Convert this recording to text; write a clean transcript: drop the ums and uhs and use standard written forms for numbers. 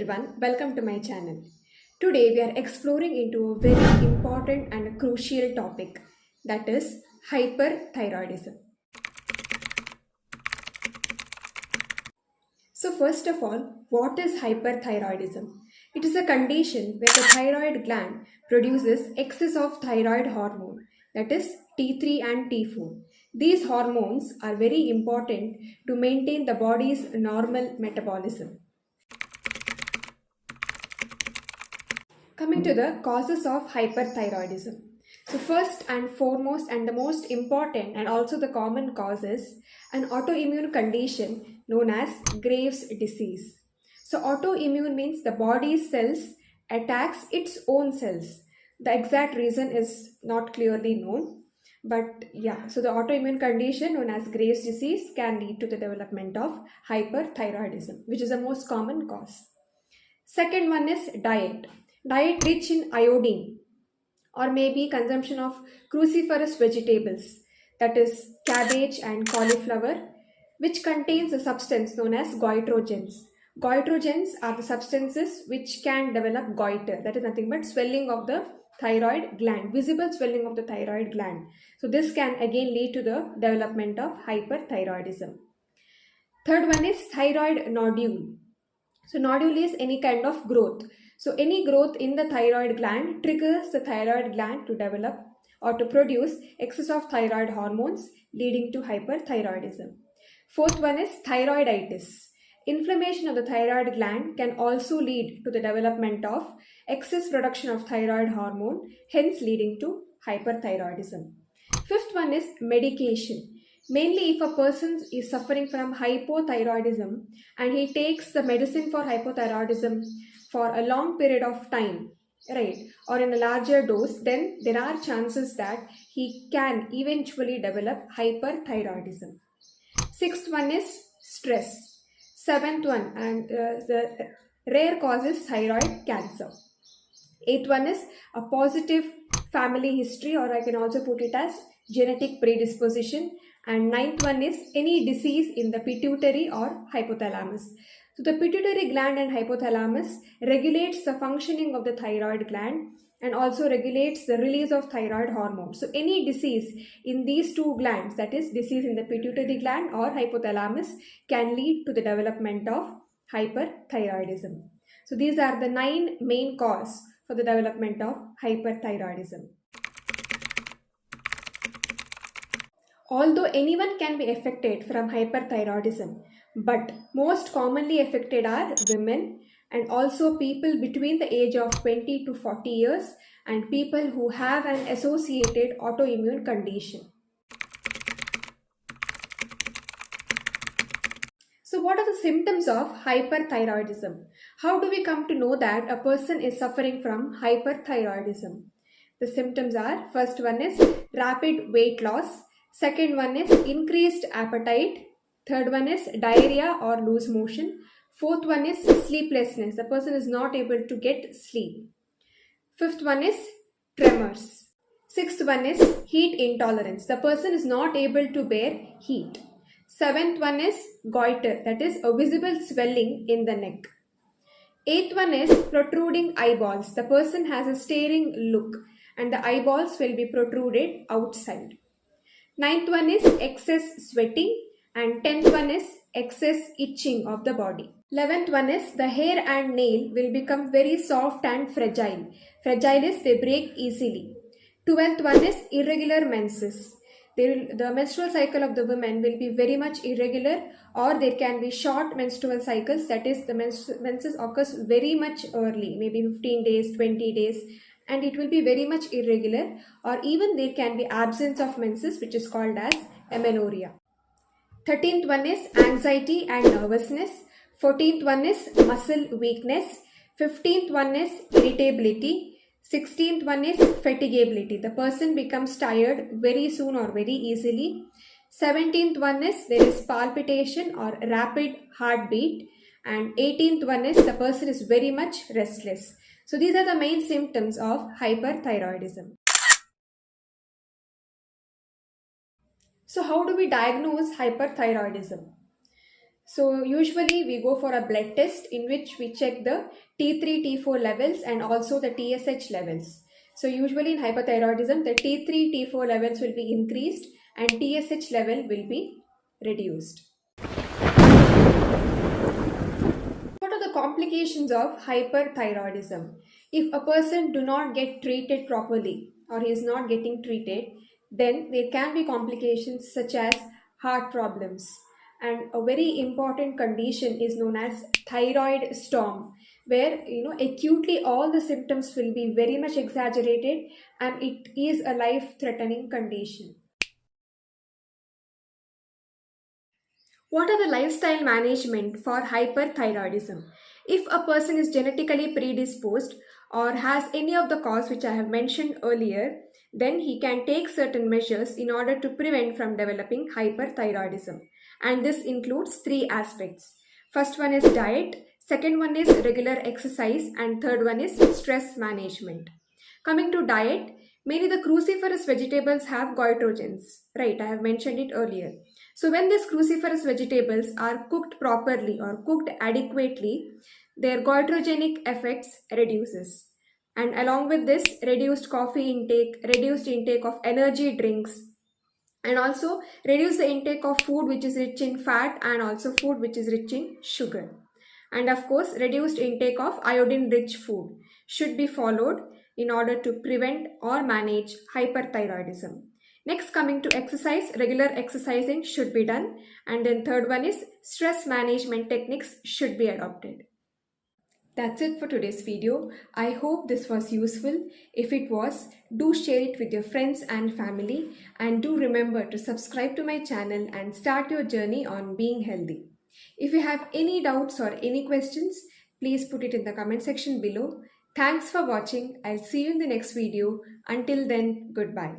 everyone, welcome to my channel. Today we are exploring into a very important and a crucial topic, that is hyperthyroidism. So first of all, what is hyperthyroidism? It is a condition where the thyroid gland produces excess of thyroid hormone, that is T3 and T4. These hormones are very important to maintain the body's normal metabolism. Coming to the causes of hyperthyroidism. So first and foremost and the most important and also the common cause is an autoimmune condition known as Graves' disease. So autoimmune means the body's cells attacks its own cells. The exact reason is not clearly known. But yeah, so the autoimmune condition known as Graves' disease can lead to the development of hyperthyroidism, which is the most common cause. Second one is diet. Diet rich in iodine or maybe consumption of cruciferous vegetables, that is cabbage and cauliflower, which contains a substance known as goitrogens. Goitrogens are the substances which can develop goiter, that is nothing but swelling of the thyroid gland, visible swelling of the thyroid gland. So this can again lead to the development of hyperthyroidism. Third one is thyroid nodule. So nodule is any kind of growth. So any growth in the thyroid gland triggers the thyroid gland to develop or to produce excess of thyroid hormones, leading to hyperthyroidism. Fourth one is thyroiditis. Inflammation of the thyroid gland can also lead to the development of excess production of thyroid hormone, hence leading to hyperthyroidism. Fifth one is medication. Mainly if a person is suffering from hypothyroidism and he takes the medicine for hypothyroidism for a long period of time, right, or in a larger dose, then there are chances that he can eventually develop hyperthyroidism. Sixth one is stress. Seventh one, and the rare cause is thyroid cancer. Eighth one is a positive family history, or I can also put it as genetic predisposition. And ninth one is any disease in the pituitary or hypothalamus. So the pituitary gland and hypothalamus regulates the functioning of the thyroid gland and also regulates the release of thyroid hormone. So any disease in these two glands, that is disease in the pituitary gland or hypothalamus, can lead to the development of hyperthyroidism. So these are the 9 main causes for the development of hyperthyroidism. Although anyone can be affected from hyperthyroidism, but most commonly affected are women and also people between the age of 20 to 40 years and people who have an associated autoimmune condition. So what are the symptoms of hyperthyroidism? How do we come to know that a person is suffering from hyperthyroidism? The symptoms are, first one is rapid weight loss, second one is increased appetite, third one is diarrhea or loose motion, fourth one is sleeplessness, the person is not able to get sleep, fifth one is tremors, sixth one is heat intolerance, the person is not able to bear heat, seventh one is goiter, that is a visible swelling in the neck. Eighth one is protruding eyeballs. The person has a staring look and the eyeballs will be protruded outside. Ninth one is excess sweating and 10th one is excess itching of the body. 11th one is the hair and nail will become very soft and fragile. Fragile is they break easily. 12th one is irregular menses. The menstrual cycle of the women will be very much irregular, or there can be short menstrual cycles, that is the menses occurs very much early, maybe 15 days, 20 days, and it will be very much irregular, or even there can be absence of menses, which is called as amenorrhea. 13th one is anxiety and nervousness. 14th one is muscle weakness. 15th one is irritability. 16th one is fatigability. The person becomes tired very soon or very easily. 17th one is there is palpitation or rapid heartbeat. And 18th one is the person is very much restless. So these are the main symptoms of hyperthyroidism. So how do we diagnose hyperthyroidism? So usually we go for a blood test in which we check the T3, T4 levels and also the TSH levels. So usually in hyperthyroidism, the T3, T4 levels will be increased and TSH level will be reduced. What are the complications of hyperthyroidism? If a person do not get treated properly or he is not getting treated, then there can be complications such as heart problems. And a very important condition is known as thyroid storm, where acutely all the symptoms will be very much exaggerated and it is a life-threatening condition. What are the lifestyle management for hyperthyroidism? If a person is genetically predisposed or has any of the cause which I have mentioned earlier, then he can take certain measures in order to prevent from developing hyperthyroidism. And this includes three aspects. First one is diet, second one is regular exercise, and third one is stress management. Coming to diet, many the cruciferous vegetables have goitrogens, right? I have mentioned it earlier. So when these cruciferous vegetables are cooked properly or cooked adequately, their goitrogenic effects reduces. And along with this, reduced coffee intake, reduced intake of energy drinks, and also reduce the intake of food which is rich in fat and also food which is rich in sugar. And of course, reduced intake of iodine rich food should be followed in order to prevent or manage hyperthyroidism. Next, coming to exercise, regular exercising should be done. And then third one is stress management techniques should be adopted. That's it for today's video. I hope this was useful. If it was, do share it with your friends and family, and do remember to subscribe to my channel and start your journey on being healthy. If you have any doubts or any questions, please put it in the comment section below. Thanks for watching. I'll see you in the next video. Until then, goodbye.